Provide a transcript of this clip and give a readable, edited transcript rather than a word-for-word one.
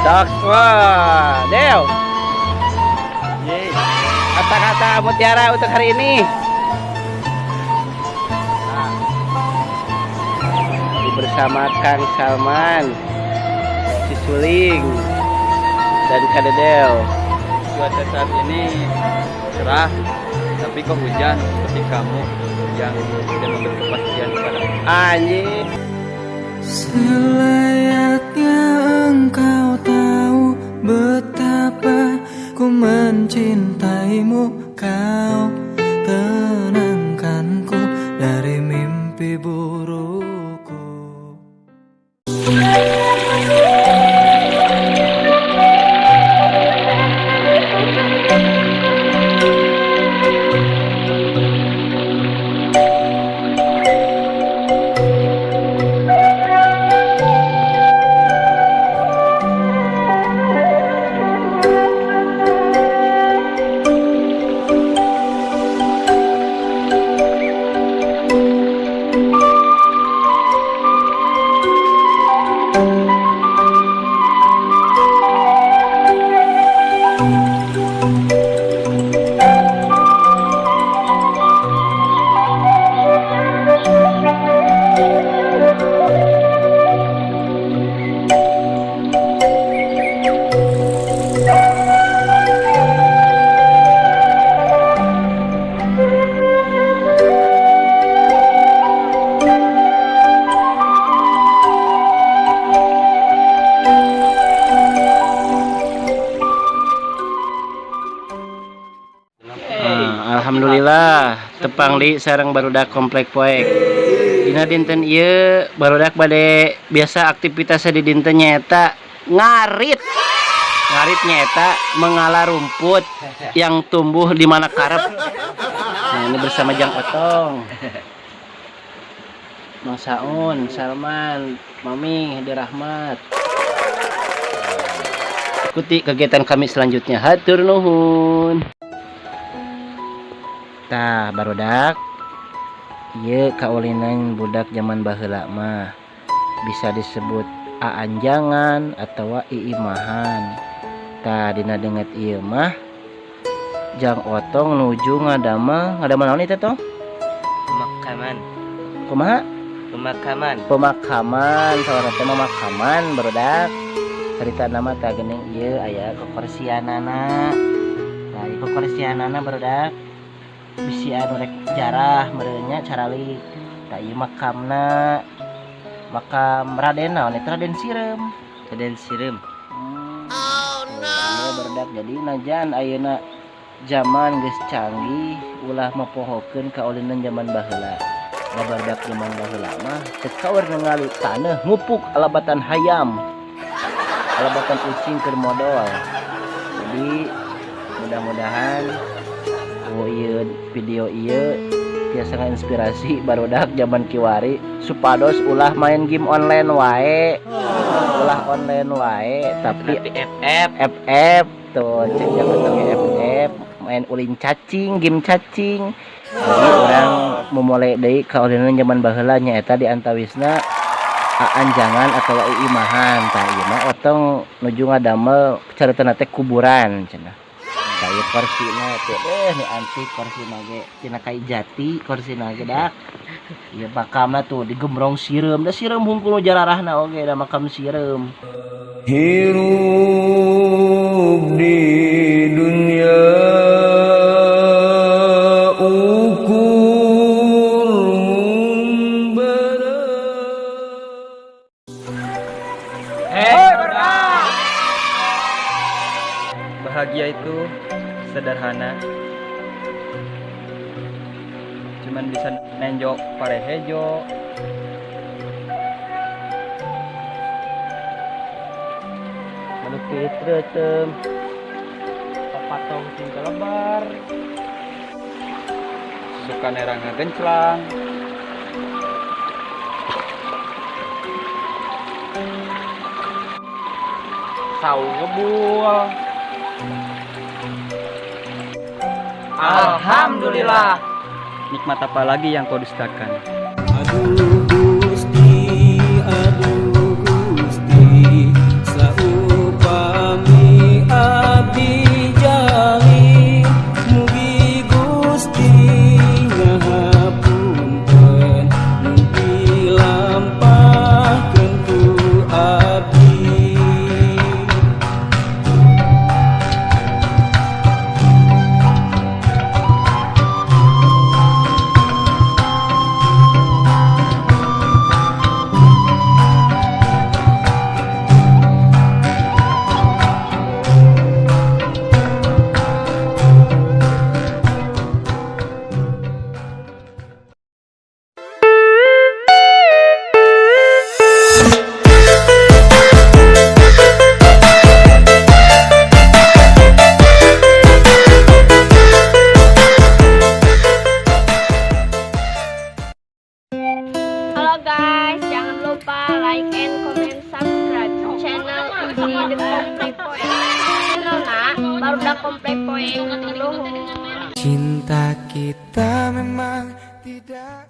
Sok, wah, Del. Kata-kata mutiara untuk hari ini. Bersama Kang Salman, si Suling, dan Kadedel. Cuaca saat ini cerah, tapi kok hujan seperti kamu yang tidak memberi kepastian pada Anjing. Selayaknya engkau tahu betapa ku mencintaimu, kau tenangkanku dari mimpi burukku. Alhamdulillah tepang di sareng barudak komplek poek. Dina dinten ieu barudak bade biasa aktivitasnya di dinten nyaeta ngarit. Ngarit nyaeta mengalah rumput yang tumbuh di mana karep. Nah, ini bersama Jang Otong, Mang Saun, Salman, Mami, Hedi Rahmat. Ikuti kegiatan kami selanjutnya. Hatur nuhun. Tah barudak ieu kaulinan budak zaman baheula mah bisa disebut aanjangan atawa iimahan. Tah dina denget ieu mah Jang Otong nuju ngadamel naon itu tong? pemakaman. Kumaha? Pemakaman. Pemakaman, salah teh pemakaman barudak. Cerita nama tah geuning ieu aya kokorsianana. Tah ieu kokorsianana barudak bisi anu rek jarah merenya carali. Tah ieu makamna makam Raden naon eta Raden Sirem. Raden Sirem. Oh no. Barudak jadi najan ayeuna zaman geus canggih ulah mapohokeun kaulinan zaman baheula. Da barudak zaman baheula mah teu kaeur ningali taneuh ngupuk alabatan hayam. Alabatan ucing keur modal. Jadi mudah-mudahan ieu video ieu tiasa nginspirasi barudak zaman kiwari supados ulah main game online wae. Ulah online wae tapi FF tuh cek jangan pakai FF, main ulin cacing, game cacing. Jadi orang memulai deui kaulinan zaman baheula nyaeta di antawisna aanjangan atau iimahan. Tah ieu mah otong nuju ngadamel careutana teh kuburan cenah. Kayak korsina teh nih antik korsina ge tina kai jati korsina ge dak. Ieu makamna tuh digembrong sireum, da sireum hungkul jararahna oge da makam sireum. Hirup di dunia ukur Bahagia itu sederhana, cuman bisa nenjok parehejo. Melukis reuteum. Papatong tinggal lebar. Suka nerang ngegenclang. Sau ngebul. Alhamdulillah. Nikmat apa lagi yang kau dustakan? Aduh Gusti, saupami abdi jali, mugi Gusti ngahapunten, mugi lampahkeun ku abdi. Halo guys, jangan lupa like and comment subscribe channel ini The Komplek Poeng. Channel nak baru dah Komplek Poeng dulu. Cinta kita memang tidak